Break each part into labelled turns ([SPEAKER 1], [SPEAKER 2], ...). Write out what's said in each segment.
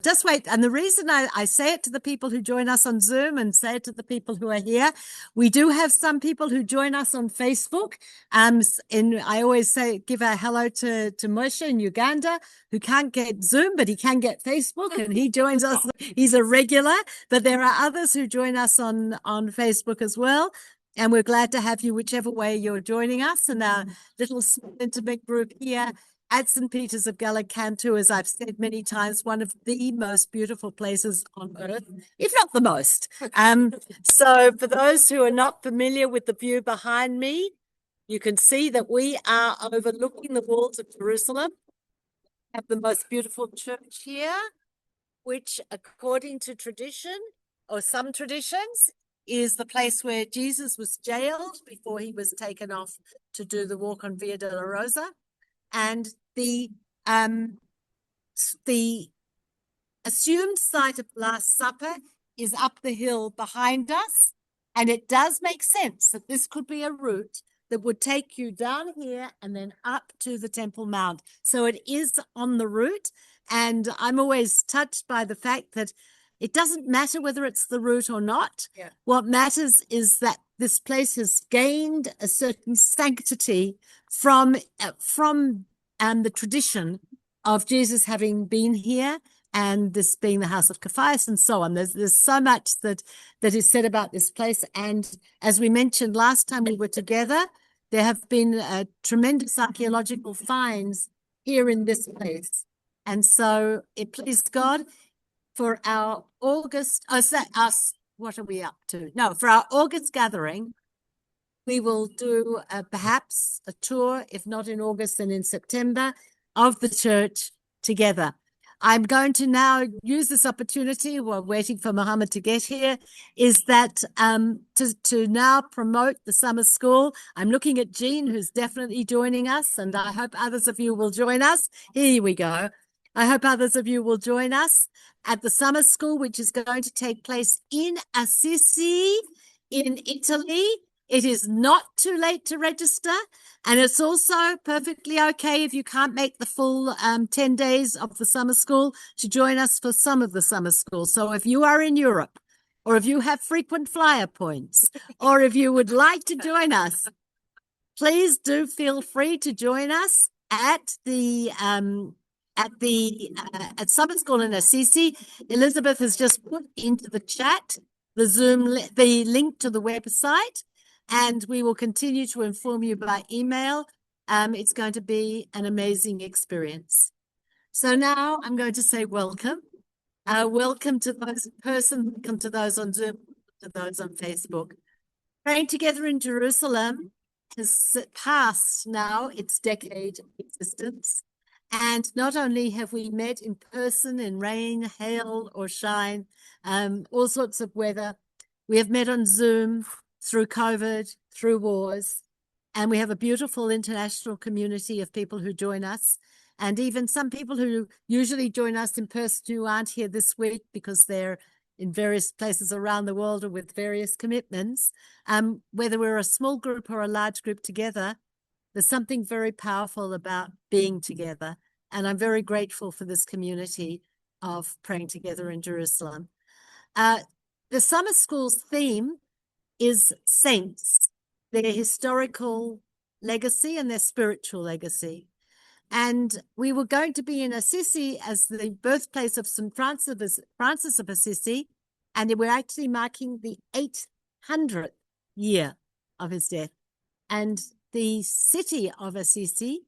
[SPEAKER 1] just wait. And the reason I say it to the people who join us on Zoom and say it to the people who are here, we do have some people who join us on Facebook. And I always say, give a hello to Moshe in Uganda, who can't get Zoom, but he can get Facebook, and he joins us. He's a regular, but there are others who join us on Facebook as well. And we're glad to have you, whichever way you're joining us. And our little intimate group here at St Peter's of Gallicantu, as I've said many times, one of the most beautiful places on earth, if not the most. So for those who are not familiar with the view behind me, you can see that we are overlooking the walls of Jerusalem. We have the most beautiful church here, which according to tradition, or some traditions, is the place where Jesus was jailed before he was taken off to do the walk on Via Dolorosa. And the assumed site of the Last Supper is up the hill behind us. And it does make sense that this could be a route that would take you down here and then up to the Temple Mount. So it is on the route. And I'm always touched by the fact that it doesn't matter whether it's the route or not. Yeah. What matters is that this place has gained a certain sanctity from the tradition of Jesus having been here, and this being the house of Caiaphas and so on. There's so much that is said about this place. And as we mentioned last time we were together, there have been tremendous archaeological finds here in this place. And so it pleased God for our August, what are we up to? No, for our August gathering, we will do perhaps a tour, if not in August, then in September, of the church together. I'm going to now use this opportunity while waiting for Mohammed to get here, is that to now promote the summer school. I'm looking at Jean, who's definitely joining us, and I hope others of you will join us. Here we go. I hope others of you will join us at the summer school, which is going to take place in Assisi in Italy. It is not too late to register, and it's also perfectly okay if you can't make the full 10 days of the summer school to join us for some of the summer school. So if you are in Europe, or if you have frequent flyer points, or if you would like to join us, please do feel free to join us at summer school in Assisi. Elizabeth has just put into the chat the link to the website, and we will continue to inform you by email. It's going to be an amazing experience. So now I'm going to say welcome. Welcome to those in person, welcome to those on Zoom, to those on Facebook. Praying Together in Jerusalem has passed now its decade of existence. And not only have we met in person in rain, hail, or shine, all sorts of weather, we have met on Zoom, through COVID, through wars, and we have a beautiful international community of people who join us, and even some people who usually join us in person who aren't here this week because they're in various places around the world or with various commitments. Whether we're a small group or a large group together, there's something very powerful about being together, and I'm very grateful for this community of Praying Together in Jerusalem. The summer school's theme is saints, their historical legacy and their spiritual legacy. And we were going to be in Assisi as the birthplace of St. Francis of Assisi, and we're actually marking the 800th year of his death. And the city of Assisi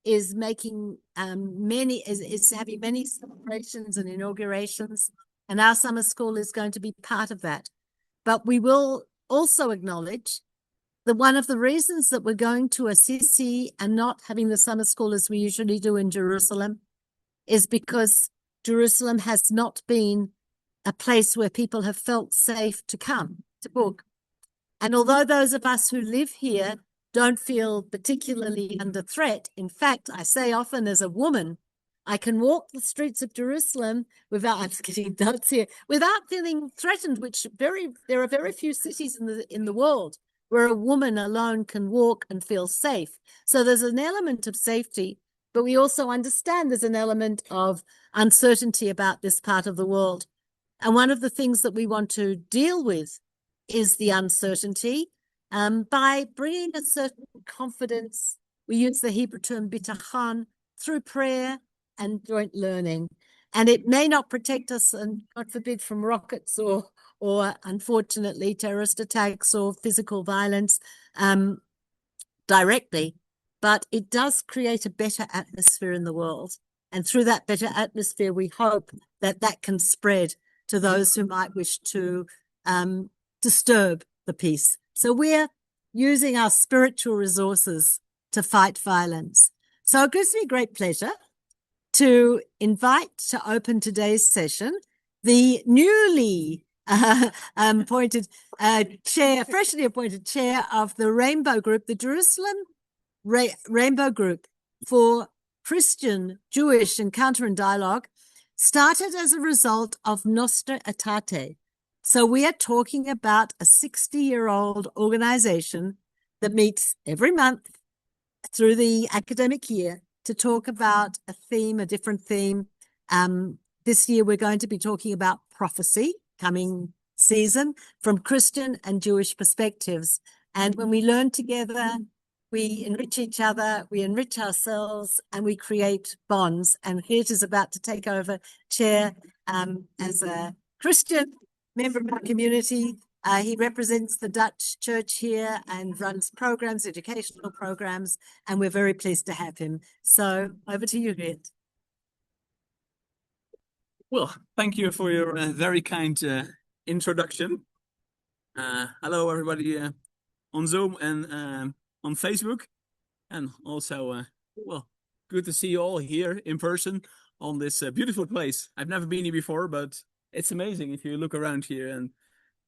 [SPEAKER 1] is making is having many celebrations and inaugurations, and our summer school is going to be part of that. But we will also acknowledge that one of the reasons that we're going to Assisi and not having the summer school as we usually do in Jerusalem is because Jerusalem has not been a place where people have felt safe to come to book. And although those of us who live here don't feel particularly under threat, in fact, I say often as a woman, I can walk the streets of Jerusalem without, I'm getting notes here, without feeling threatened, which there are very few cities in the world where a woman alone can walk and feel safe. So there's an element of safety but we also understand there's an element of uncertainty about this part of the world. And one of the things that we want to deal with is the uncertainty by bringing a certain confidence. We use the Hebrew term bitachon through prayer and joint learning. And it may not protect us, and God forbid, from rockets or unfortunately terrorist attacks or physical violence directly, but it does create a better atmosphere in the world. And through that better atmosphere, we hope that that can spread to those who might wish to disturb the peace. So we're using our spiritual resources to fight violence. So it gives me great pleasure to invite to open today's session the newly appointed chair, freshly appointed chair of the Rainbow Group, the Jerusalem Rainbow Group for Christian, Jewish Encounter and Dialogue, started as a result of Nostra Aetate. So we are talking about a 60-year-old organization that meets every month through the academic year to talk about a theme, a different theme. This year, we're going to be talking about prophecy, coming season, from Christian and Jewish perspectives. And when we learn together, we enrich each other, we enrich ourselves, and we create bonds. And Geert is about to take over chair as a Christian member of our community. He represents the Dutch church here and runs programs, educational programs, and we're very pleased to have him. So over to you, Geert.
[SPEAKER 2] Well, thank you for your very kind introduction. Hello, everybody on Zoom and on Facebook. And also, well, good to see you all here in person on this beautiful place. I've never been here before, but it's amazing if you look around here and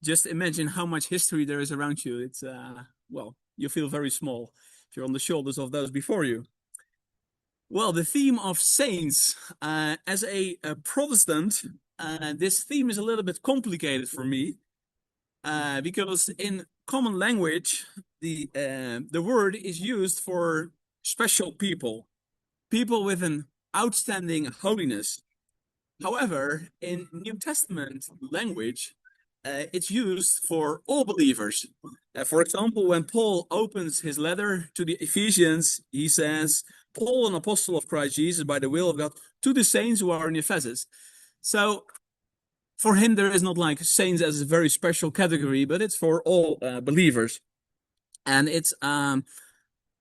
[SPEAKER 2] just imagine how much history there is around you. It's, well, you feel very small if you're on the shoulders of those before you. Well, the theme of saints, as a Protestant, this theme is a little bit complicated for me, because in common language, the word is used for special people with an outstanding holiness. However, in New Testament language, it's used for all believers. For example, when Paul opens his letter to the Ephesians, he says, Paul, an apostle of Christ Jesus, by the will of God, to the saints who are in Ephesus. So for him, there is not like saints as a very special category, but it's for all believers. And it's not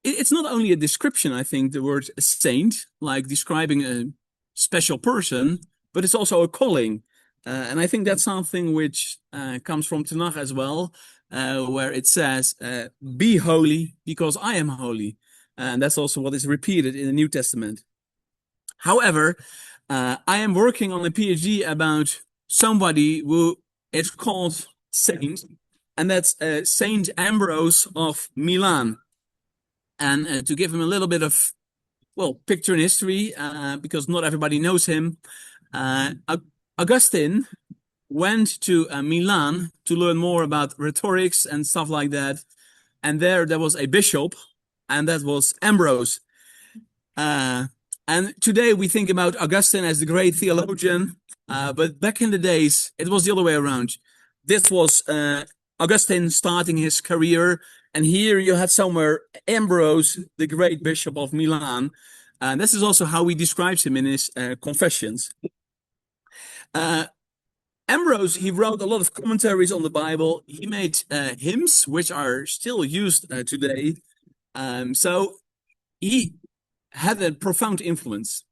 [SPEAKER 2] only a description, I think, the word saint, like describing a special person, but it's also a calling. And I think that's something which comes from Tanakh as well, where it says, be holy because I am holy. And that's also what is repeated in the New Testament. However, I am working on a PhD about somebody who is called saint, and that's Saint Ambrose of Milan. And to give him a little bit of, well, picture in history, because not everybody knows him, Augustine went to Milan to learn more about rhetorics and stuff like that. And there was a bishop, and that was Ambrose. And today we think about Augustine as the great theologian, but back in the days, it was the other way around. This was Augustine starting his career, and here you had somewhere Ambrose, the great bishop of Milan. And this is also how he describes him in his Confessions. Ambrose, he wrote a lot of commentaries on the Bible. He made hymns, which are still used today. So he had a profound influence.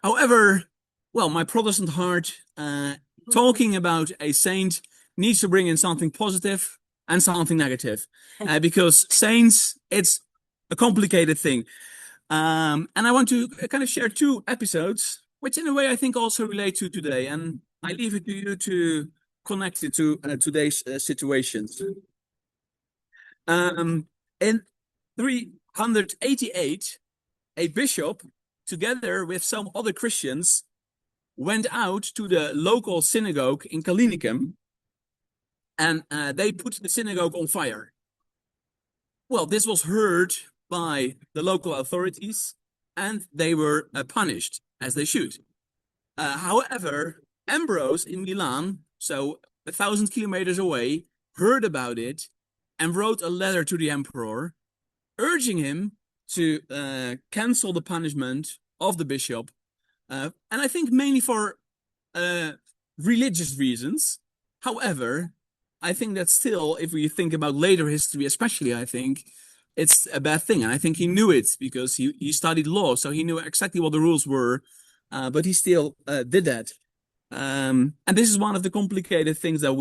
[SPEAKER 2] However, well, my Protestant heart, talking about a saint needs to bring in something positive and something negative, because saints, it's a complicated thing. And I want to kind of share two episodes, which in a way I think also relate to today. And I leave it to you to connect it to today's situations. In 388, a bishop, together with some other Christians, went out to the local synagogue in Gallicantu, and they put the synagogue on fire. Well, this was heard by the local authorities, and they were punished, as they should. However, Ambrose in Milan, so 1,000 kilometers away, heard about it and wrote a letter to the emperor, urging him to cancel the punishment of the bishop, and I think mainly for religious reasons. However, I think that still, if we think about later history, especially, I think it's a bad thing. And I think he knew it because he studied law, so he knew exactly what the rules were, but he still did that. And this is one of the complicated things that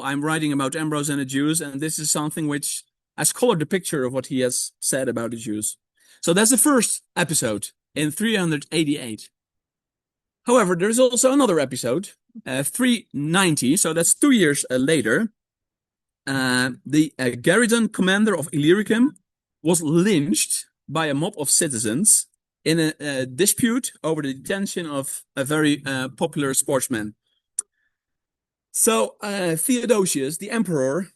[SPEAKER 2] I'm writing about Ambrose and the Jews, and this is something which has colored the picture of what he has said about the Jews. So that's the first episode in 388. However, there's also another episode, 390, so that's 2 years later. The Garrison commander of Illyricum was lynched by a mob of citizens in a dispute over the detention of a very popular sportsman. So Theodosius, the emperor,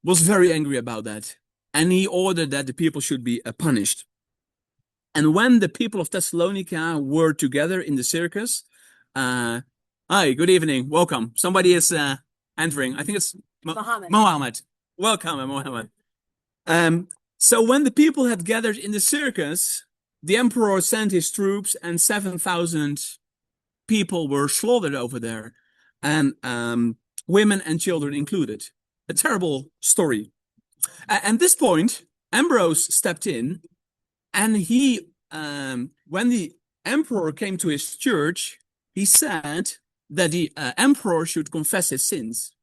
[SPEAKER 2] was very angry about that, and he ordered that the people should be punished. And when the people of Thessalonica were together in the circus, hi, good evening, welcome. Somebody is entering. I think it's Mohammed. Welcome, Mohammed. So when the people had gathered in the circus, the emperor sent his troops, and 7,000 people were slaughtered over there, and women and children included. A terrible story. At this point, Ambrose stepped in, and he, when the emperor came to his church, he said that the emperor should confess his sins.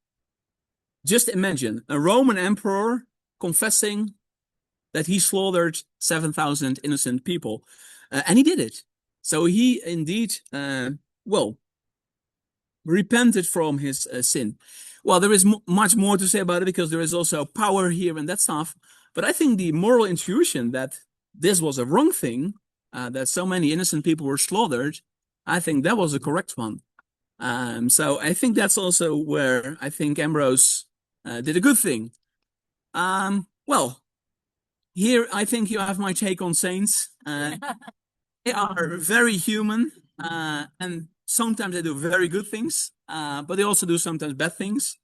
[SPEAKER 2] Just imagine a Roman emperor confessing that he slaughtered 7,000 innocent people. And he did it. So he indeed, repented from his sin. Well, there is much more to say about it because there is also power here and that stuff. But I think the moral intuition that this was a wrong thing, that so many innocent people were slaughtered, I think that was a correct one. So I think that's also where I think Ambrose did a good thing. Here I think you have my take on saints. They are very human, and sometimes they do very good things, but they also do sometimes bad things.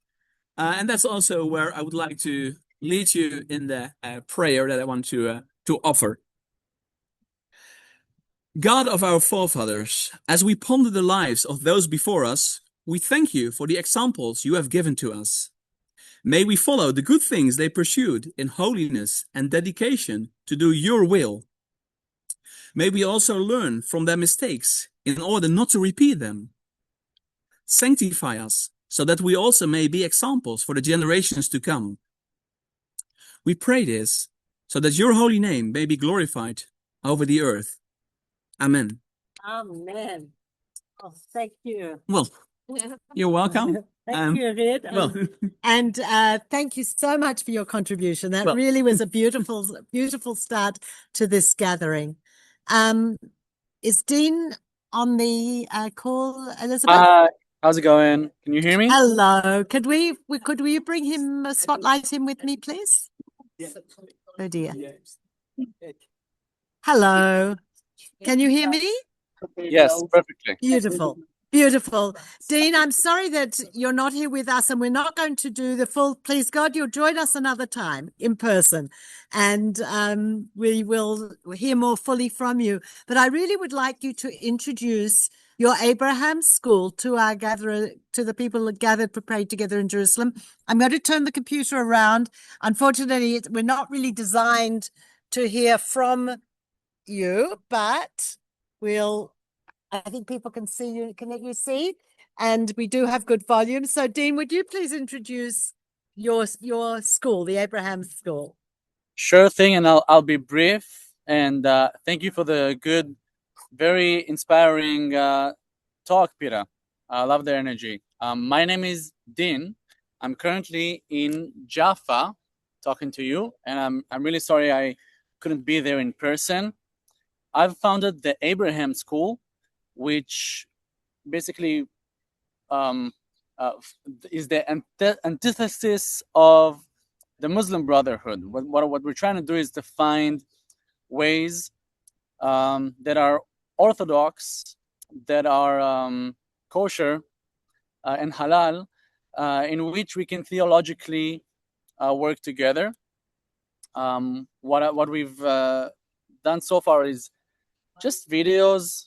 [SPEAKER 2] And that's also where I would like to lead you in the prayer that I want to offer. God of our forefathers, as we ponder the lives of those before us, we thank you for the examples you have given to us. May we follow the good things they pursued in holiness and dedication to do your will. May we also learn from their mistakes in order not to repeat them. Sanctify us so that we also may be examples for the generations to come. We pray this so that your holy name may be glorified over the earth. Amen.
[SPEAKER 3] Amen. Oh, thank you.
[SPEAKER 2] Well, you're welcome.
[SPEAKER 3] Thank you, Geert.
[SPEAKER 1] And thank you so much for your contribution. That really was a beautiful, beautiful start to this gathering. Is Din on the call, Elizabeth?
[SPEAKER 4] How's it going? Can you hear me?
[SPEAKER 1] Hello. Could we bring him, spotlight him with me, please? Oh dear. Hello. Can you hear me?
[SPEAKER 4] Yes, perfectly.
[SPEAKER 1] Beautiful. Beautiful. Din, I'm sorry that you're not here with us and we're not going to do the full, please God, you'll join us another time in person and we will hear more fully from you. But I really would like you to introduce your Abraham School to our to the people that gathered to pray together in Jerusalem. I'm going to turn the computer around. Unfortunately, we're not really designed to hear from you, but I think people can see you. Can you see? And we do have good volume. So, Din, would you please introduce your school, the Abraham School?
[SPEAKER 4] Sure thing, and I'll be brief. And thank you for the good, very inspiring talk, Peta. I love the energy. My name is Din. I'm currently in Jaffa, talking to you, and I'm really sorry I couldn't be there in person. I've founded the Abraham School, which basically is the antithesis of the Muslim Brotherhood. What we're trying to do is to find ways that are orthodox, that are kosher and halal, in which we can theologically work together. What we've done so far is just videos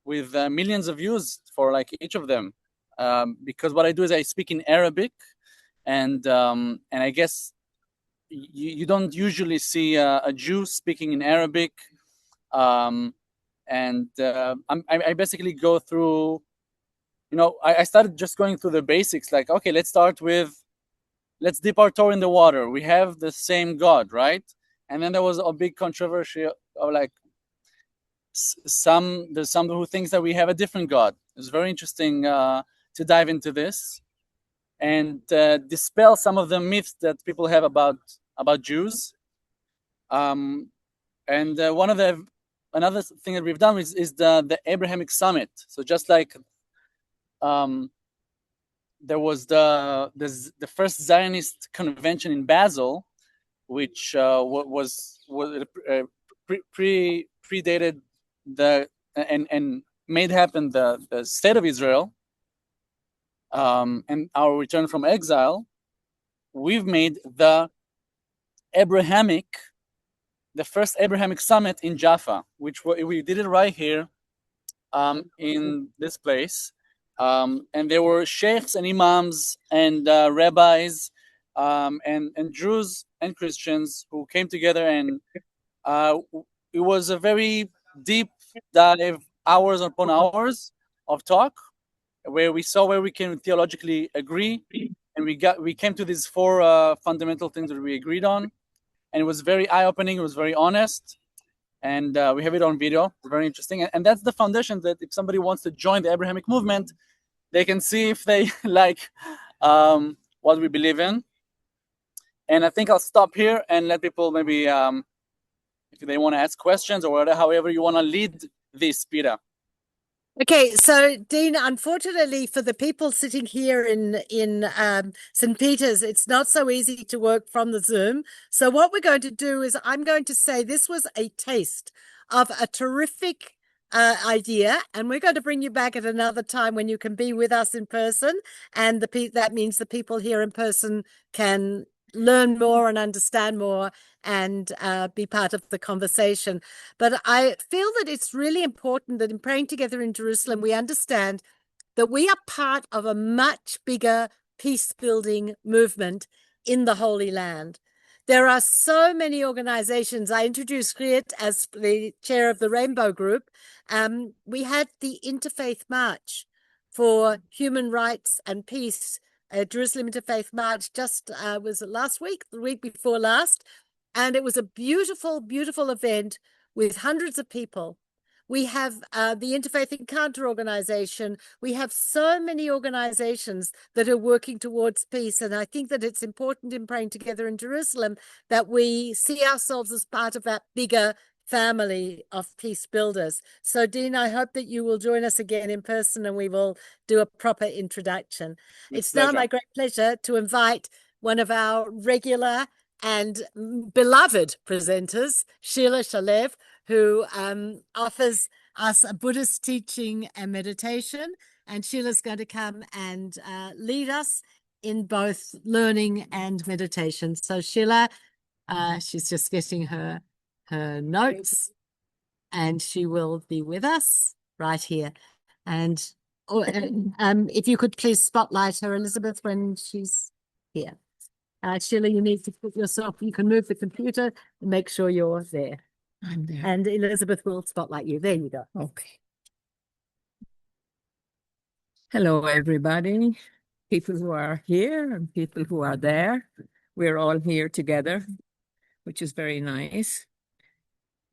[SPEAKER 4] with millions of views for like each of them, because what I do is I speak in Arabic, and I guess you don't usually see a Jew speaking in Arabic, and I basically go through, I started just going through the basics, like, okay, let's dip our toe in the water. We have the same God, right? And then there was a big controversy of like, there's some who thinks that we have a different God. It's very interesting to dive into this and dispel some of the myths that people have about Jews. And another thing that we've done is the Abrahamic Summit. So just like there was the first Zionist convention in Basel, which predated and made happen the state of Israel, and our return from exile. We've made the first Abrahamic Summit in Jaffa, which we did it right here in this place. And there were sheikhs and imams and rabbis and Jews and Christians who came together, and it was a very deep dive, hours upon hours of talk, where we saw where we can theologically agree, and we came to these four fundamental things that we agreed on, and it was very eye-opening. It was very honest, and we have it on video. It's very interesting, and that's the foundation that if somebody wants to join the Abrahamic movement, they can see if they like what we believe in. And I think I'll stop here and let people maybe, if they want to ask questions or whatever, however you want to lead this, Peter.
[SPEAKER 1] Okay, so Din, unfortunately for the people sitting here in St. Peter's, it's not so easy to work from the Zoom. So what we're going to do is I'm going to say this was a taste of a terrific idea, and we're going to bring you back at another time when you can be with us in person, and that means the people here in person can learn more and understand more and be part of the conversation. But I feel that it's really important that in praying together in Jerusalem, we understand that we are part of a much bigger peace-building movement in the Holy Land. There are so many organizations. I introduced Geert as the chair of the Rainbow Group. We had the Interfaith March for Human Rights and Peace, Jerusalem Interfaith March, just was it last week, the week before last. And it was a beautiful, beautiful event with hundreds of people. We have the Interfaith Encounter organization. We have so many organizations that are working towards peace. And I think that it's important in praying together in Jerusalem that we see ourselves as part of that bigger family of peace builders. So, Din, I hope that you will join us again in person and we will do a proper introduction. It's now my great pleasure to invite one of our regular and beloved presenters, Shelagh Shalev, who offers us a Buddhist teaching and meditation. And Sheila's going to come and lead us in both learning and meditation. So Shelagh, she's just getting her notes, and she will be with us right here. And if you could please spotlight her, Elizabeth, when she's here. Shelagh, you need to put yourself, you can move the computer and make sure you're there.
[SPEAKER 5] I'm there.
[SPEAKER 1] And Elizabeth will spotlight you. There you go.
[SPEAKER 5] Okay. Hello, everybody. People who are here and people who are there. We're all here together, which is very nice.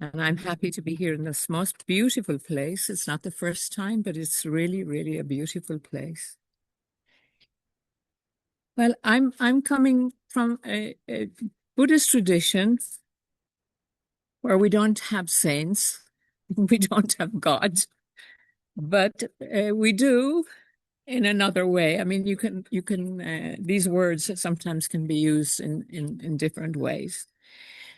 [SPEAKER 5] And I'm happy to be here in this most beautiful place. It's not the first time, but it's really, really a beautiful place. Well, I'm coming from a Buddhist tradition where we don't have saints, we don't have God, but we do in another way. I mean, you can these words sometimes can be used in different ways.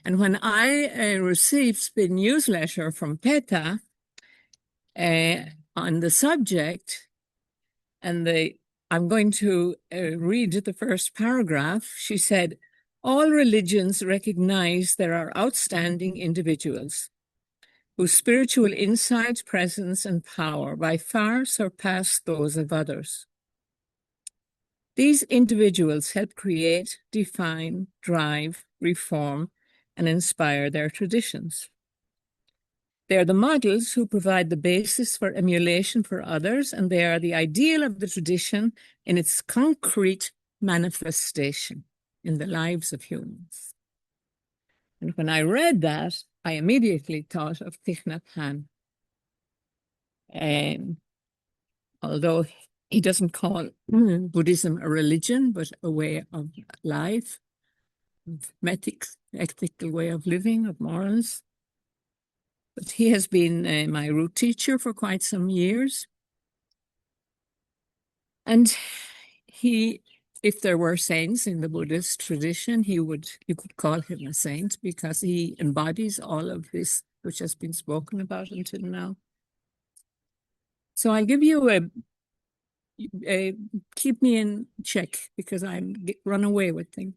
[SPEAKER 5] And when I received the newsletter from Peta on the subject, and I'm going to read the first paragraph. She said, all religions recognize there are outstanding individuals whose spiritual insight, presence, and power by far surpass those of others. These individuals help create, define, drive, reform, and inspire their traditions. They are the models who provide the basis for emulation for others, and they are the ideal of the tradition in its concrete manifestation in the lives of humans. And when I read that, I immediately thought of Thich Nhat Hanh. Although he doesn't call Buddhism a religion, but a way of life, ethical way of living, of morals. But he has been my root teacher for quite some years. And if there were saints in the Buddhist tradition, you could call him a saint because he embodies all of this which has been spoken about until now. So I'll give you keep me in check because I run away with things.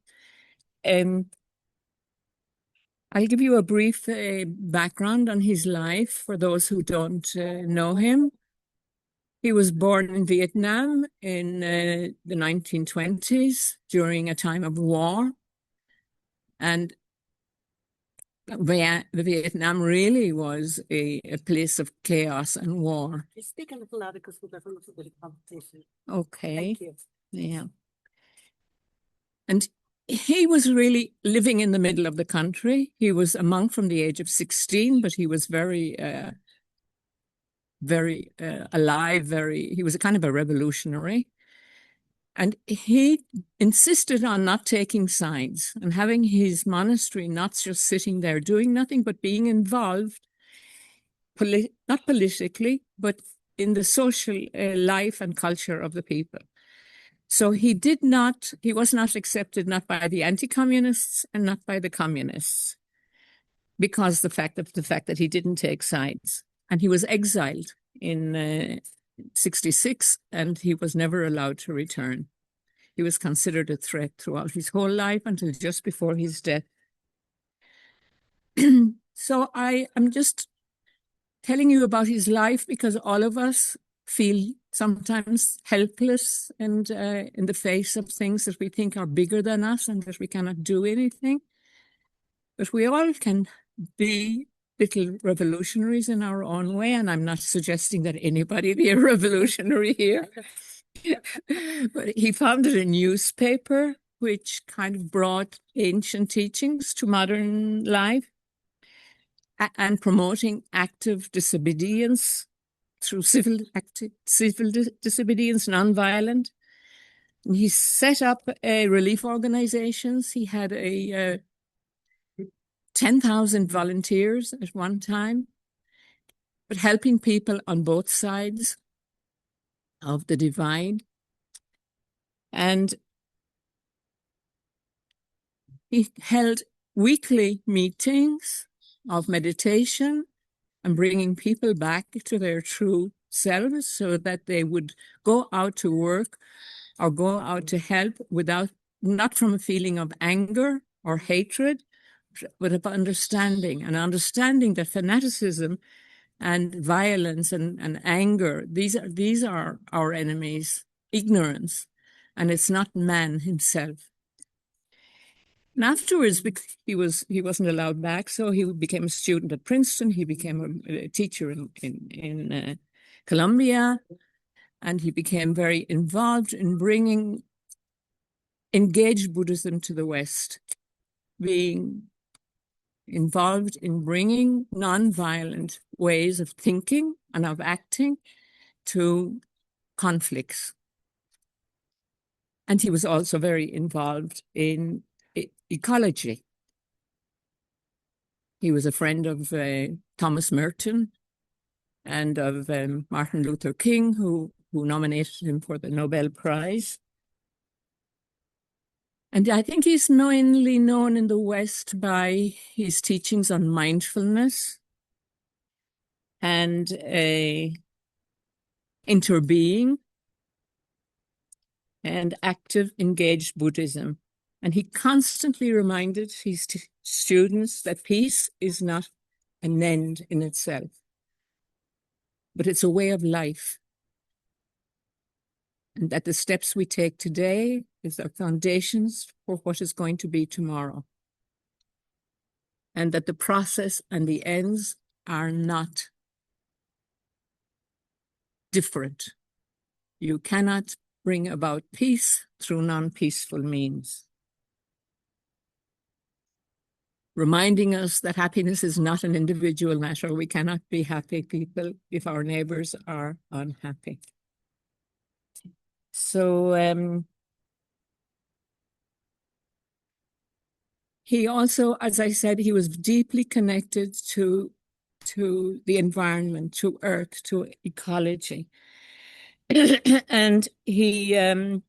[SPEAKER 5] I'll give you a brief background on his life for those who don't know him. He was born in Vietnam in the 1920s during a time of war. And Vietnam really was a place of chaos and war.
[SPEAKER 3] Speak a little louder because we've got a little bit of competition.
[SPEAKER 5] Okay.
[SPEAKER 3] Thank you.
[SPEAKER 5] Yeah. And he was really living in the middle of the country. He was a monk from the age of 16, but he was very alive, he was a kind of a revolutionary. And he insisted on not taking sides and having his monastery not just sitting there doing nothing, but being involved, not politically, but in the social life and culture of the people. So he was not accepted, not by the anti-communists and not by the communists, because the fact that he didn't take sides. And he was exiled in 66, and he was never allowed to return. He was considered a threat throughout his whole life until just before his death. So I am just telling you about his life because all of us feel sometimes helpless and in the face of things that we think are bigger than us and that we cannot do anything. But we all can be little revolutionaries in our own way, and I'm not suggesting that anybody be a revolutionary here. But he founded a newspaper which kind of brought ancient teachings to modern life and promoting active disobedience through civil disobedience, nonviolent. And he set up relief organizations. He had 10,000 volunteers at one time, but helping people on both sides of the divide. And he held weekly meetings of meditation and bringing people back to their true selves so that they would go out to work or go out to help not from a feeling of anger or hatred, but of understanding that fanaticism and violence and anger, these are our enemies, ignorance, and it's not man himself. And afterwards, he wasn't allowed back, so he became a student at Princeton. He became a teacher in Columbia, and he became very involved in bringing engaged Buddhism to the West, being involved in bringing nonviolent ways of thinking and of acting to conflicts. And he was also very involved in ecology. He was a friend of Thomas Merton and of Martin Luther King, who nominated him for the Nobel Prize. And I think he's mainly known in the West by his teachings on mindfulness and interbeing and active, engaged Buddhism. And he constantly reminded his students that peace is not an end in itself, but it's a way of life. And that the steps we take today is our foundations for what is going to be tomorrow. And that the process and the ends are not different. You cannot bring about peace through non-peaceful means. Reminding us that happiness is not an individual matter. We cannot be happy people if our neighbors are unhappy. So he also, as I said, he was deeply connected to the environment, to earth, to ecology. And he, in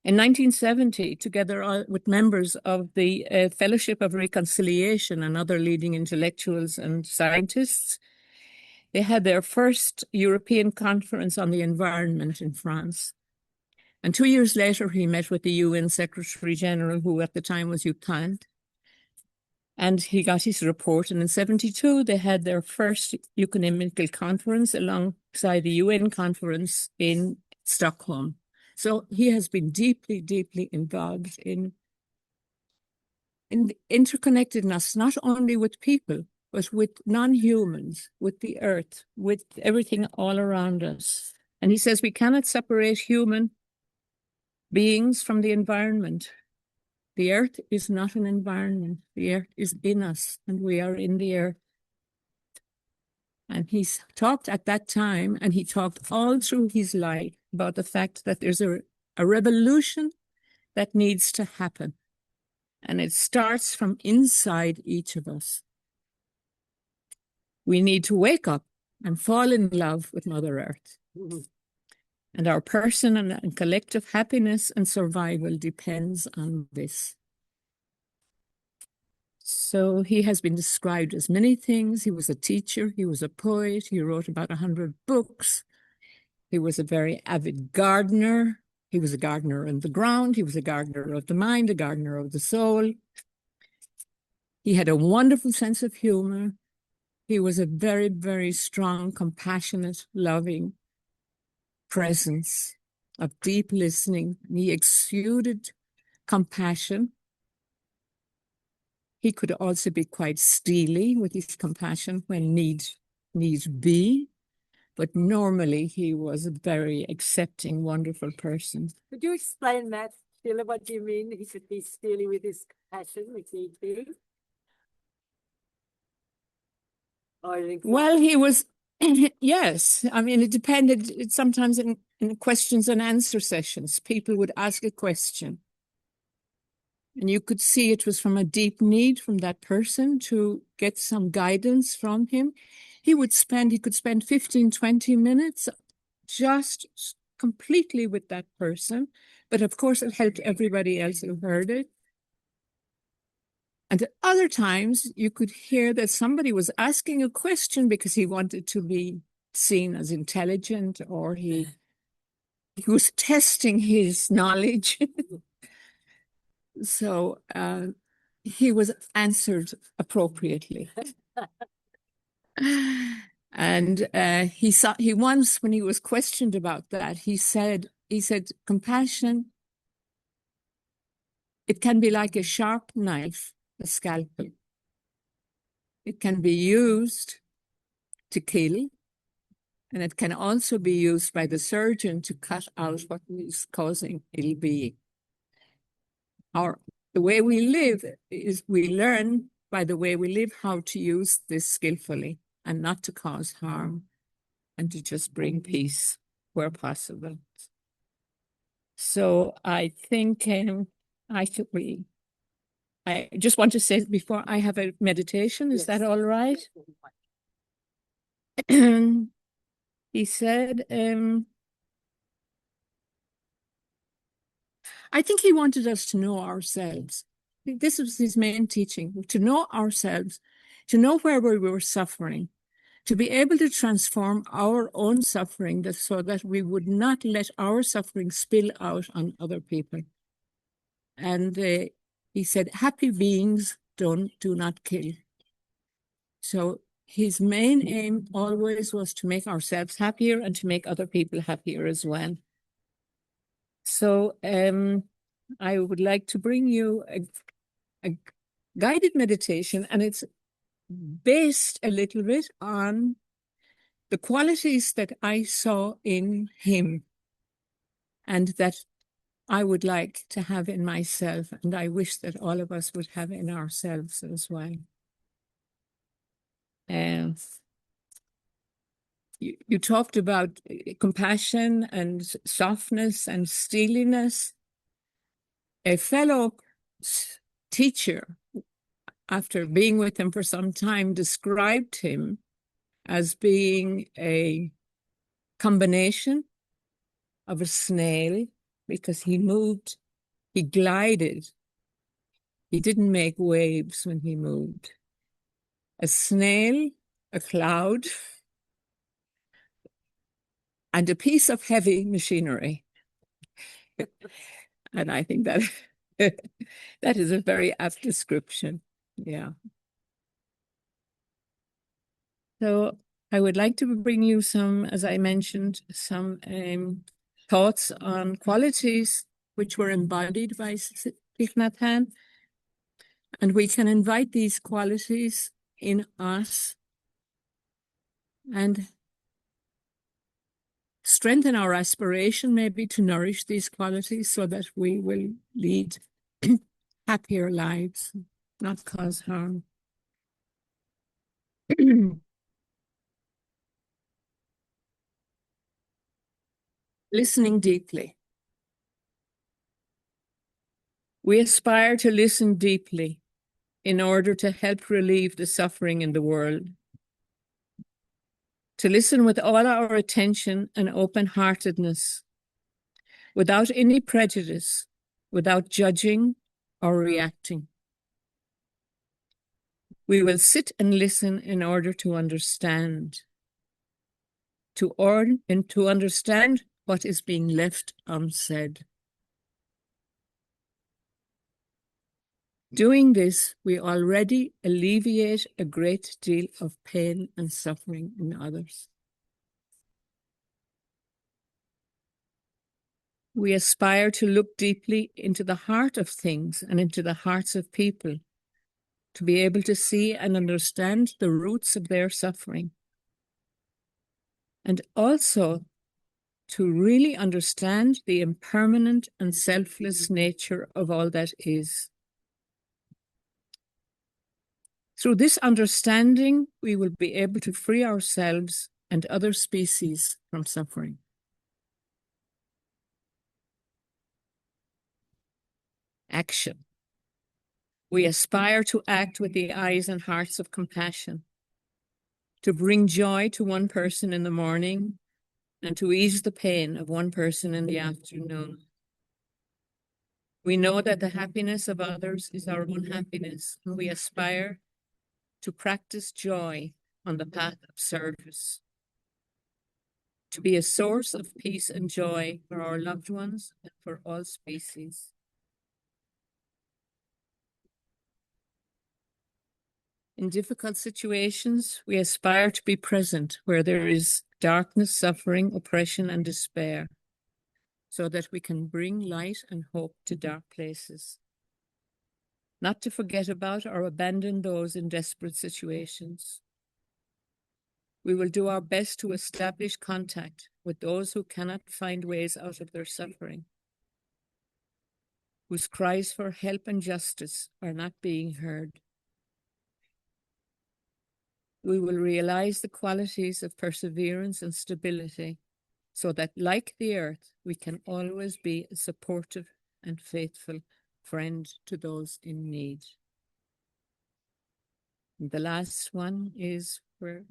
[SPEAKER 5] 1970, together with members of the Fellowship of Reconciliation and other leading intellectuals and scientists, they had their first European conference on the environment in France. And 2 years later, he met with the UN Secretary General, who at the time was Utah, and he got his report. And in 1972, they had their first ecumenical conference alongside the UN conference in Stockholm. So he has been deeply, deeply involved in the interconnectedness, not only with people, but with non-humans, with the earth, with everything all around us. And he says we cannot separate human beings from the environment. The earth is not an environment. The earth is in us, and we are in the earth. And he's talked at that time, and he talked all through his life about the fact that there's a revolution that needs to happen. And it starts from inside each of us. We need to wake up and fall in love with Mother Earth. And our personal and collective happiness and survival depends on this. So he has been described as many things. He was a teacher, he was a poet, he wrote about 100 books. He was a very avid gardener. He was a gardener in the ground, he was a gardener of the mind, a gardener of the soul. He had a wonderful sense of humor. He was a very, very strong, compassionate, loving presence of deep listening. He exuded compassion. He could also be quite steely with his compassion when need be, but normally he was a very accepting, wonderful person.
[SPEAKER 3] Could you explain that, Sheila, what do you mean? He should be steely with his passion, if need be? Or you think
[SPEAKER 5] Well, he was, yes. I mean, it depended. Sometimes in questions and answer sessions, people would ask a question. And you could see it was from a deep need from that person to get some guidance from him. He could spend 15, 20 minutes just completely with that person. But of course, it helped everybody else who heard it. And at other times, you could hear that somebody was asking a question because he wanted to be seen as intelligent, or he was testing his knowledge. So he was answered appropriately. And he once, when he was questioned about that, he said, compassion, it can be like a sharp knife, a scalpel. It can be used to kill, and it can also be used by the surgeon to cut out what is causing ill-being. The way we live is we learn by the way we live how to use this skillfully and not to cause harm, and to just bring peace where possible. So I think I just want to say before I have a meditation, is that all right? He said, I think he wanted us to know ourselves. This was his main teaching, to know ourselves, to know where we were suffering, to be able to transform our own suffering so that we would not let our suffering spill out on other people. And he said, happy beings do not kill. So his main aim always was to make ourselves happier and to make other people happier as well. So I would like to bring you a guided meditation, and it's based a little bit on the qualities that I saw in him and that I would like to have in myself, and I wish that all of us would have in ourselves as well. You talked about compassion and softness and steeliness. A fellow teacher, after being with him for some time, described him as being a combination of a snail, because he moved, he glided. He didn't make waves when he moved. A snail, a cloud, and a piece of heavy machinery. And I think that that is a very apt description. Yeah. So I would like to bring you some, as I mentioned, some thoughts on qualities which were embodied by Thich Nhat Hanh. And we can invite these qualities in us and strengthen our aspiration maybe to nourish these qualities so that we will lead happier lives, not cause harm. Listening deeply. We aspire to listen deeply in order to help relieve the suffering in the world. To listen with all our attention and open-heartedness, without any prejudice, without judging or reacting. We will sit and listen in order to understand, to understand what is being left unsaid. Doing this, we already alleviate a great deal of pain and suffering in others. We aspire to look deeply into the heart of things and into the hearts of people, to be able to see and understand the roots of their suffering, and also to really understand the impermanent and selfless nature of all that is. Through this understanding, we will be able to free ourselves and other species from suffering. Action. We aspire to act with the eyes and hearts of compassion, to bring joy to one person in the morning and to ease the pain of one person in the afternoon. We know that the happiness of others is our own happiness, and we aspire to practice joy on the path of service, to be a source of peace and joy for our loved ones and for all species. In difficult situations, we aspire to be present where there is darkness, suffering, oppression, and despair, so that we can bring light and hope to dark places. Not to forget about or abandon those in desperate situations. We will do our best to establish contact with those who cannot find ways out of their suffering, whose cries for help and justice are not being heard. We will realize the qualities of perseverance and stability, so that, like the earth, we can always be a supportive and faithful friend to those in need. And the last one is where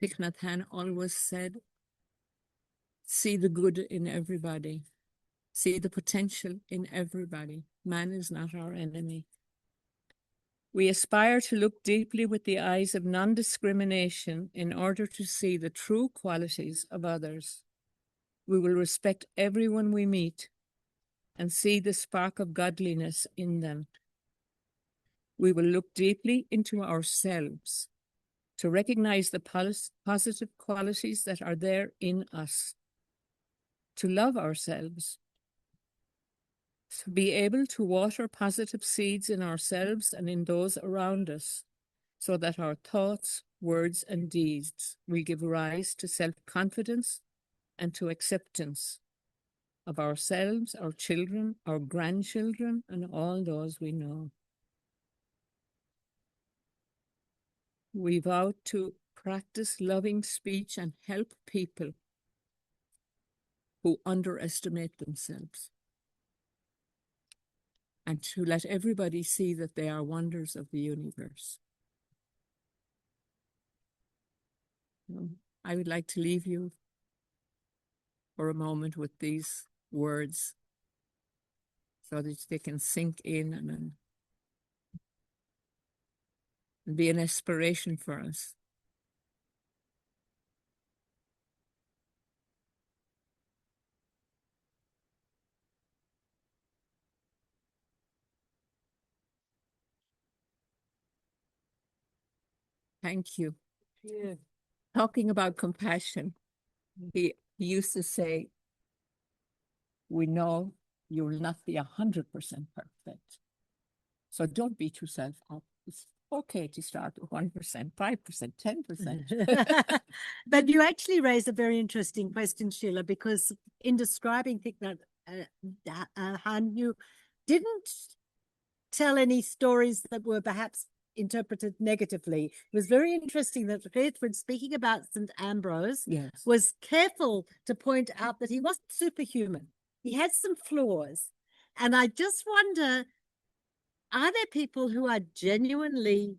[SPEAKER 5] Thich Nhat Hanh always said, see the good in everybody. See the potential in everybody. Man is not our enemy. We aspire to look deeply with the eyes of non-discrimination in order to see the true qualities of others. We will respect everyone we meet and see the spark of godliness in them. We will look deeply into ourselves to recognize the positive qualities that are there in us, to love ourselves, to be able to water positive seeds in ourselves and in those around us, so that our thoughts, words, and deeds will give rise to self-confidence and to acceptance of ourselves, our children, our grandchildren, and all those we know. We vow to practice loving speech and help people who underestimate themselves, and to let everybody see that they are wonders of the universe. I would like to leave you for a moment with these words so that they can sink in and be an inspiration for us. Thank you.
[SPEAKER 3] Yeah.
[SPEAKER 5] Talking about compassion, he used to say, we know you will not be 100% perfect. So don't beat yourself up. It's okay to start with 1%, 5%, 10%.
[SPEAKER 1] But you actually raise a very interesting question, Sheila, because in describing Thich Nhat Hanh, you didn't tell any stories that were perhaps interpreted negatively. It was very interesting that Geert, when speaking about St. Ambrose,
[SPEAKER 5] Yes.
[SPEAKER 1] was careful to point out that he wasn't superhuman. He had some flaws. And I just wonder, are there people who are genuinely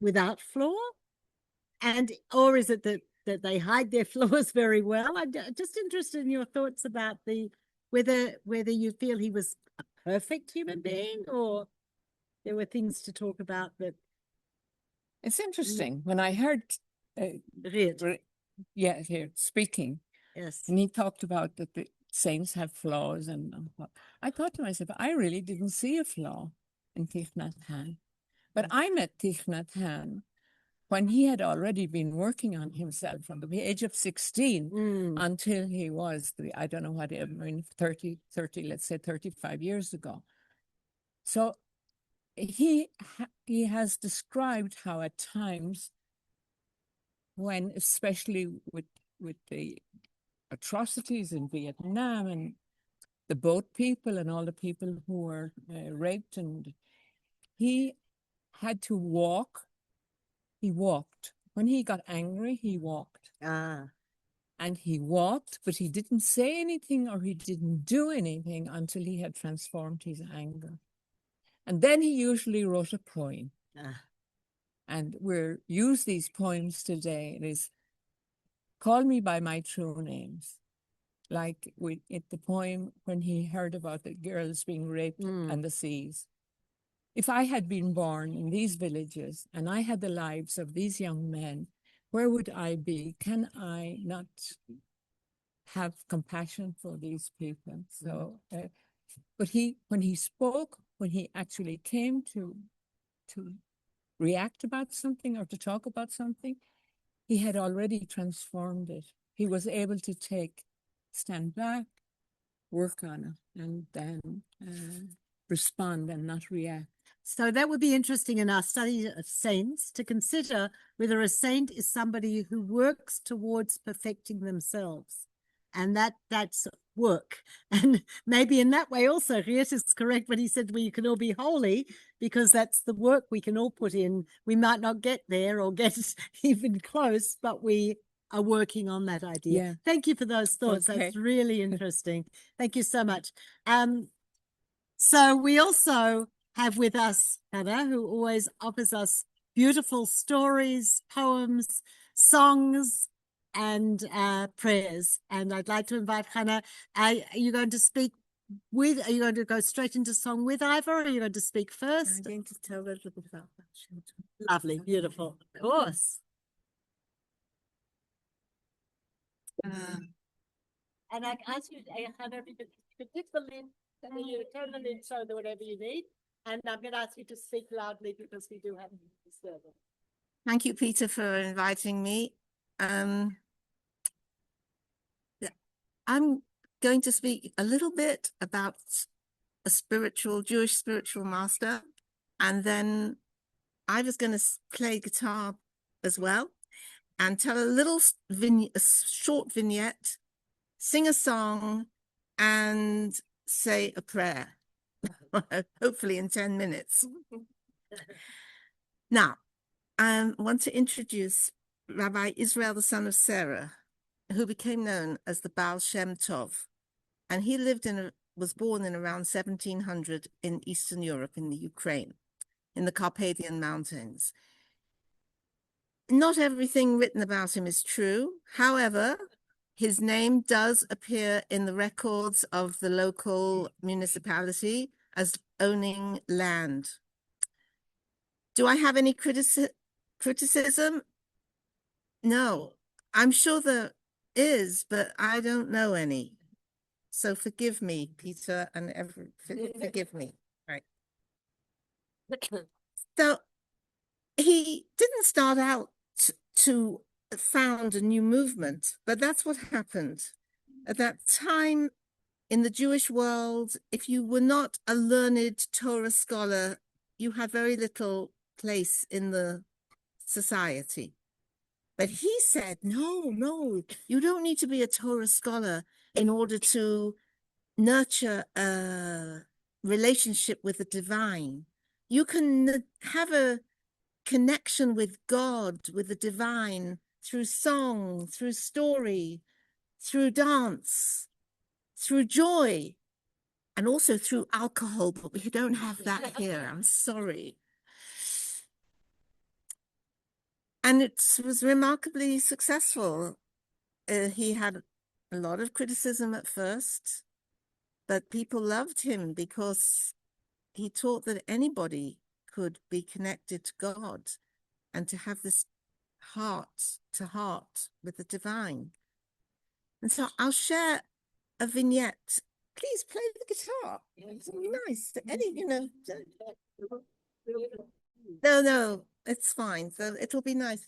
[SPEAKER 1] without flaw? Or is it that they hide their flaws very well? I'm just interested in your thoughts about whether you feel he was a perfect human being, or there were things to talk about that.
[SPEAKER 5] It's interesting. When I heard
[SPEAKER 1] Geert,
[SPEAKER 5] here speaking,
[SPEAKER 1] yes.
[SPEAKER 5] and he talked about that the saints have flaws, and I thought to myself, I really didn't see a flaw in Thich Nhat Hanh. But I met Thich Nhat Hanh when he had already been working on himself from the age of 16 until he was, I don't know what, 30, let's say 35 years ago. So he has described how at times when, especially with the atrocities in Vietnam and the boat people and all the people who were raped, and he had to walk. He walked. When he got angry, he walked. And he walked, but he didn't say anything or he didn't do anything until he had transformed his anger. And then he usually wrote a poem. And we use these poems today. It is Call Me by My True Names. Like the poem when he heard about the girls being raped and the seas. If I had been born in these villages and I had the lives of these young men, where would I be? Can I not have compassion for these people? So, but when he spoke, when he actually came to react about something or to talk about something, he had already transformed it. He was able to stand back, work on it, and then respond and not react.
[SPEAKER 1] So that would be interesting in our study of saints to consider whether a saint is somebody who works towards perfecting themselves. And that's work. And maybe in that way also, Geert is correct when he said, well, you can all be holy, because that's the work we can all put in. We might not get there or get even close, but we are working on that idea.
[SPEAKER 5] Yeah.
[SPEAKER 1] Thank you for those thoughts.
[SPEAKER 5] Okay.
[SPEAKER 1] That's really interesting. Thank you so much. So we also have with us Hanna, who always offers us beautiful stories, poems, songs, and prayers. And I'd like to invite Hanna. Are you going to speak are you going to go straight into song with Ivor, or are you going to speak first?
[SPEAKER 5] I'm going to tell a little bit about that.
[SPEAKER 1] Lovely, beautiful. Of course. And I ask you, Hannah, if you could click the link, and then you turn the link so that whatever you need. And I'm going to ask you to speak loudly because we do have a server.
[SPEAKER 6] Thank you, Peter, for inviting me. I'm going to speak a little bit about a Jewish spiritual master, and then I was going to play guitar as well and tell a short vignette, sing a song, and say a prayer, hopefully in 10 minutes. Now, I want to introduce Rabbi Israel, the son of Sarah, who became known as the Baal Shem Tov. And he was born in around 1700 in Eastern Europe, in the Ukraine, in the Carpathian Mountains. Not everything written about him is true. However, his name does appear in the records of the local municipality as owning land. Do I have any criticism? No, I'm sure there is, but I don't know any. So forgive me, Peter, and forgive me. Right. So he didn't start out to found a new movement, but that's what happened. At that time in the Jewish world, if you were not a learned Torah scholar, you had very little place in the society. But he said, no, you don't need to be a Torah scholar in order to nurture a relationship with the divine. You can have a connection with God, with the divine, through song, through story, through dance, through joy, and also through alcohol, but we don't have that here. I'm sorry. And it was remarkably successful. He had a lot of criticism at first, but people loved him because he taught that anybody could be connected to God and to have this heart to heart with the divine. And so I'll share a vignette. Please play the guitar. It's nice. No, it's fine. So it'll be nice.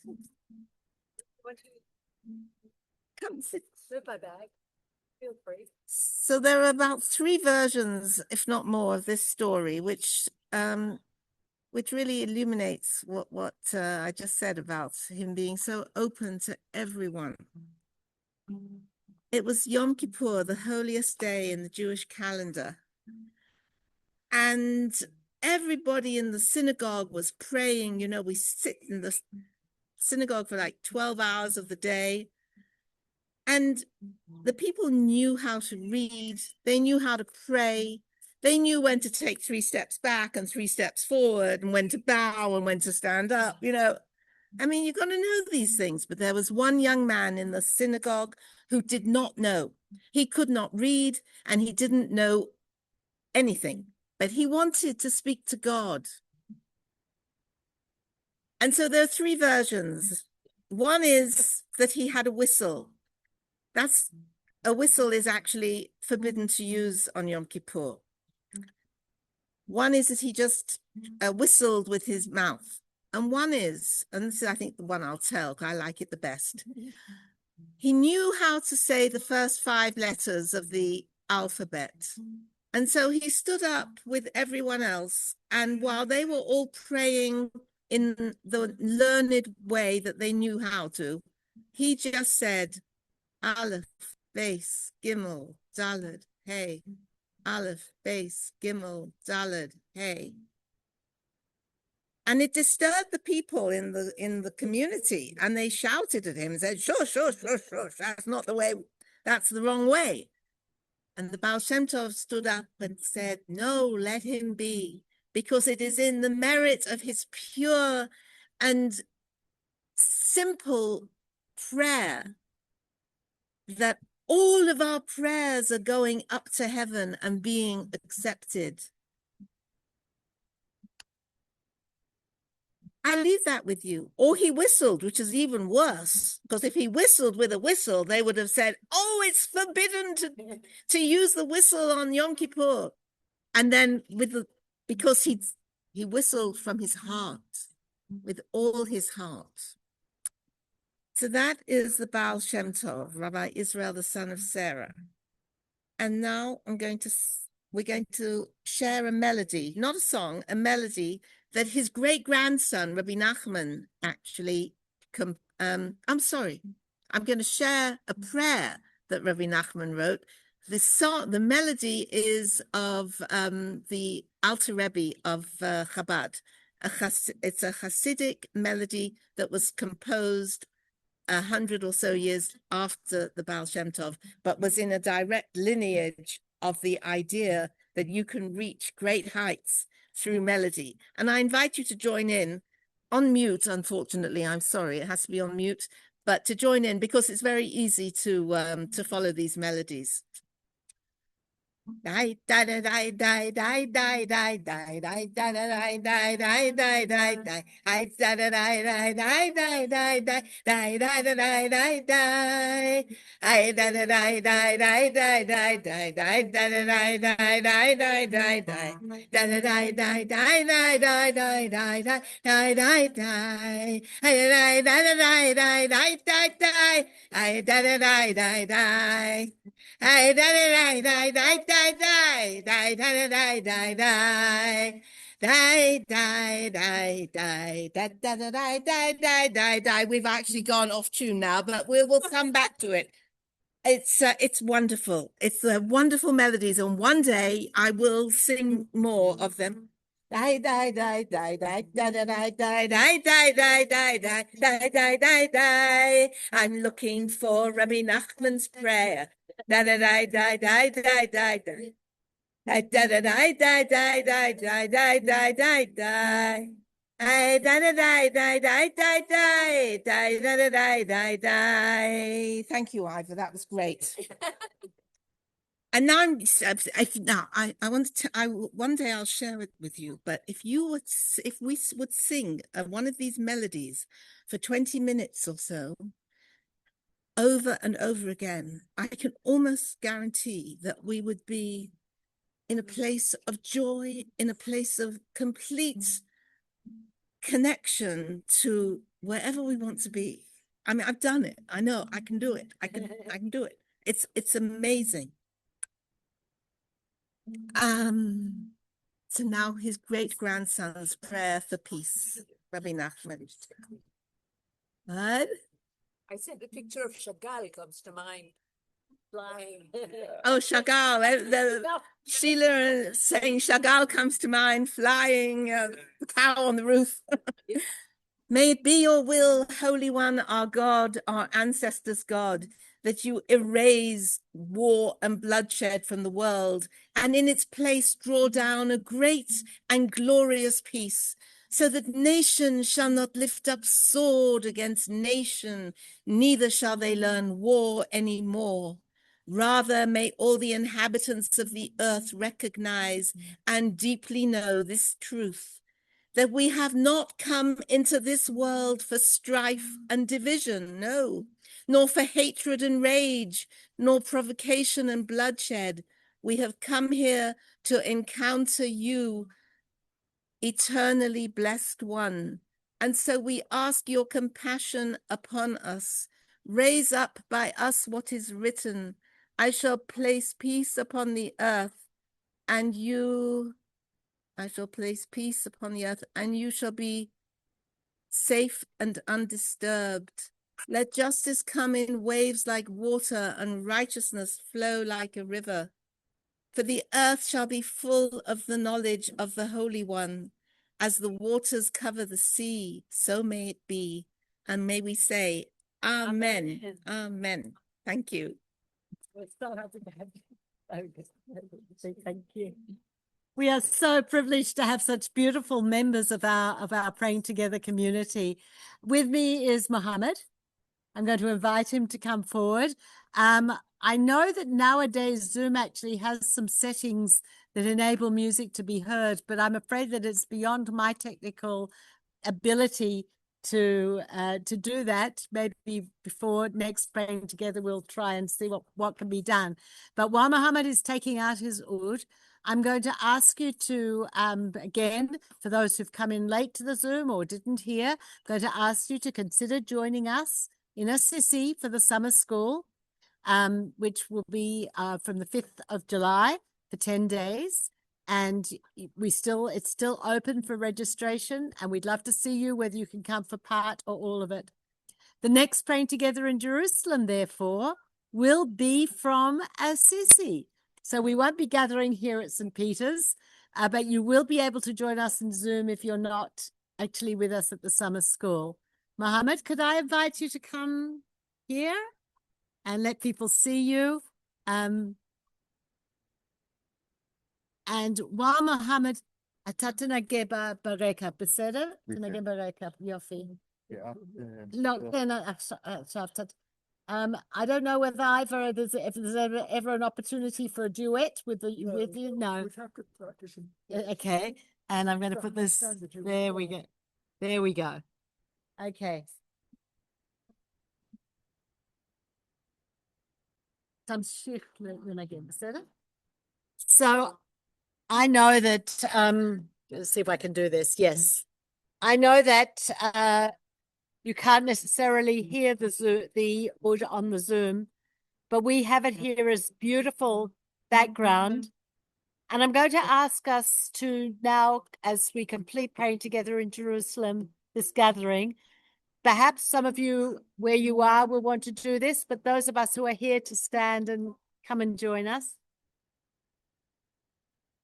[SPEAKER 6] Come sit.
[SPEAKER 3] My bag. Feel free.
[SPEAKER 6] So there are about 3 versions, if not more, of this story, which really illuminates what I just said about him being so open to everyone. It was Yom Kippur, the holiest day in the Jewish calendar. And everybody in the synagogue was praying. You know, we sit in the synagogue for like 12 hours of the day. And the people knew how to read. They knew how to pray. They knew when to take 3 steps back and 3 steps forward, and when to bow and when to stand up. You know, I mean, you've got to know these things. But there was one young man in the synagogue who did not know. He could not read and he didn't know anything, but he wanted to speak to God. And so there are 3 versions. One is that he had a whistle. A whistle is actually forbidden to use on Yom Kippur. One is that he just whistled with his mouth. And one is, and this is I think the one I'll tell, because I like it the best. He knew how to say the first 5 letters of the alphabet. And so he stood up with everyone else. And while they were all praying in the learned way that they knew how to, he just said, Aleph, Beis, Gimel, Daled, Hey. Aleph, Beis, Gimel, Daled, Hey. And it disturbed the people in the community, and they shouted at him and said, shush, that's not the way, that's the wrong way. And the Baal Shem Tov stood up and said, no, let him be, because it is in the merit of his pure and simple prayer that all of our prayers are going up to heaven and being accepted. I leave that with you. Or he whistled, which is even worse, because if he whistled with a whistle, they would have said, oh, it's forbidden to use the whistle on Yom Kippur. And then because he whistled from his heart, with all his heart. So that is the Baal Shem Tov, Rabbi Israel, the son of Sarah. And now we're going to share a melody, not a song, a melody that his great-grandson, Rabbi Nachman, actually, I'm sorry, I'm going to share a prayer that Rabbi Nachman wrote. The melody is of the Alter Rebbe of Chabad. It's a Hasidic melody that was composed 100 or so years after the Baal Shem Tov, but was in a direct lineage of the idea that you can reach great heights through melody. And I invite you to join in on mute, unfortunately. I'm sorry, it has to be on mute, but to join in because it's very easy to follow these melodies. Die die die die die die die die die die die die die die die die die. I die die die die die die die die die die die die. I die die die die die die die die die die die die die die die. Die die die die die die die die die die die. I die die die die die die. I die die die die. I die die die die die die die die die die. Die, die, die, die, die, die, die, die, die, die, die. We've actually gone off tune now, but we'll come back to it. It's wonderful. It's wonderful melodies, and one day I will sing more of them. Die, die, die, die, die, die, die, die, die, die, die, die, die, die, die, die, die. I'm looking for Rabbi Nachman's prayer. Die, die, die, die, die, die, die, die. Die, die, die, die, die, die, die, die, die, die, die, die. Die, die, die, die, die, die, die, die, die, die, die, die. Thank you, Ivor. That was great. And now I want to. One day I'll share it with you. But if we would sing one of these melodies for 20 minutes or so, over and over again, I can almost guarantee that we would be in a place of joy, in a place of complete connection to wherever we want to be. I mean, I've done it. I know I can do it. I can do it. It's amazing. So now his great-grandson's prayer for peace, Rabbi Nachman. What?
[SPEAKER 3] I said the picture of Chagall comes to mind. Flying.
[SPEAKER 6] Oh, Chagall. Sheila saying Chagall comes to mind, flying, the cow on the roof. May it be your will, Holy One, our God, our ancestors' God, that you erase war and bloodshed from the world, and in its place draw down a great and glorious peace, so that nation shall not lift up sword against nation, neither shall they learn war any more. Rather, may all the inhabitants of the earth recognize and deeply know this truth, that we have not come into this world for strife and division, no, nor for hatred and rage, nor provocation and bloodshed. We have come here to encounter you, eternally blessed one. And so we ask your compassion upon us. Raise up by us what is written. I shall place peace upon the earth, and I shall place peace upon the earth, and you shall be safe and undisturbed. Let justice come in waves like water, and righteousness flow like a river. For the earth shall be full of the knowledge of the Holy One. As the waters cover the sea, so may it be. And may we say, Amen. Amen. Amen. Thank you.
[SPEAKER 3] We're so happy to have you. Say thank you.
[SPEAKER 1] We are so privileged to have such beautiful members of our Praying Together community. With me is Mohammed. I'm going to invite him to come forward. I know that nowadays Zoom actually has some settings that enable music to be heard, but I'm afraid that it's beyond my technical ability to do that. Maybe before next praying together, we'll try and see what can be done. But while Muhammad is taking out his oud, I'm going to ask you to, again, for those who've come in late to the Zoom or didn't hear, I'm going to ask you to consider joining us in Assisi for the summer school, which will be from the 5th of July for 10 days. And it's still open for registration, and we'd love to see you, whether you can come for part or all of it. The next praying together in Jerusalem, therefore, will be from Assisi. So we won't be gathering here at St. Peter's, but you will be able to join us in Zoom if you're not actually with us at the summer school. Mohammed, could I invite you to come here and let people see you? And while Mohammed, Atatanageba Bareka, Beseda, Tanageba Bareka, Yofi. I don't know whether if there's ever an opportunity for a duet with you. No. Okay. And I'm going to put this. There we go. There we go. Okay. So I know that, let's see if I can do this. Yes. I know that you can't necessarily hear the audio on the Zoom, but we have it here as beautiful background. And I'm going to ask us to now, as we complete praying together in Jerusalem, this gathering, perhaps some of you where you are will want to do this, but those of us who are here to stand and come and join us.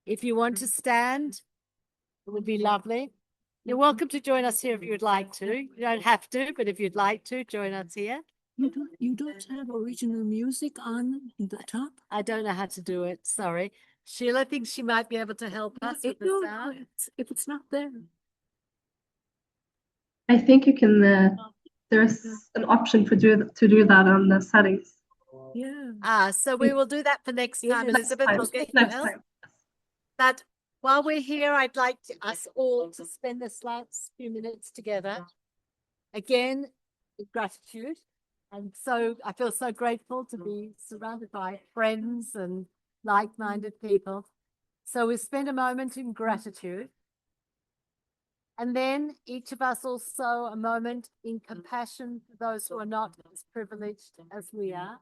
[SPEAKER 1] If you want to stand, it would be lovely. You're welcome to join us here if you'd like to. You don't have to, but if you'd like to, join us here.
[SPEAKER 3] You don't have original music on in the top?
[SPEAKER 1] I don't know how to do it. Sorry. Sheila thinks she might be able to help us with the sound.
[SPEAKER 3] If it's not there.
[SPEAKER 7] I think you can, there's an option to do that on the settings.
[SPEAKER 3] Yeah.
[SPEAKER 1] So we will do that for next time. Elizabeth will get you
[SPEAKER 7] Next
[SPEAKER 1] help.
[SPEAKER 7] time.
[SPEAKER 1] But while we're here, I'd like us all to spend this last few minutes together. Again, with gratitude. And so I feel so grateful to be surrounded by friends and like-minded people. So we spend a moment in gratitude. And then each of us also a moment in compassion for those who are not as privileged as we are.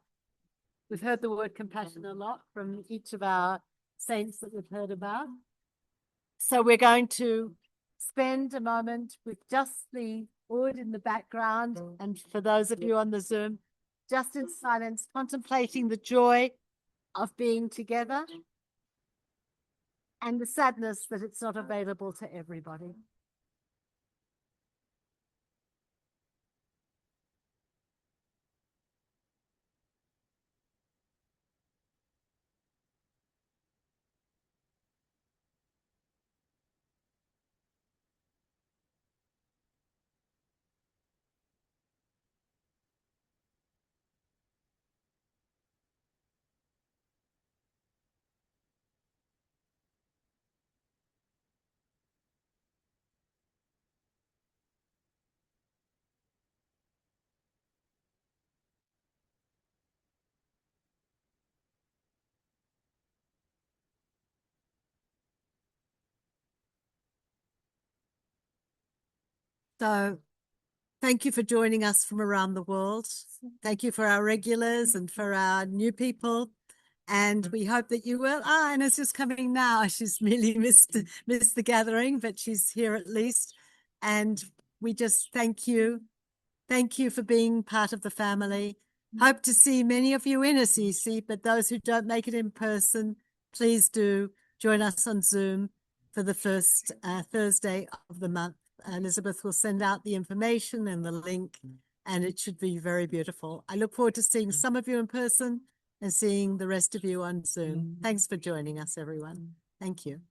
[SPEAKER 1] We've heard the word compassion a lot from each of our saints that we've heard about. So we're going to spend a moment with just the wood in the background, and for those of you on the Zoom, just in silence, contemplating the joy of being together and the sadness that it's not available to everybody. So thank you for joining us from around the world. Thank you for our regulars and for our new people. And we hope that you will. Anna's just coming now. She's really missed the gathering, but she's here at least. And we just thank you. Thank you for being part of the family. Hope to see many of you in Assisi, but those who don't make it in person, please do join us on Zoom for the first Thursday of the month. Elizabeth will send out the information and the link, and it should be very beautiful. I look forward to seeing some of you in person and seeing the rest of you on Zoom. Thanks for joining us, everyone. Thank you.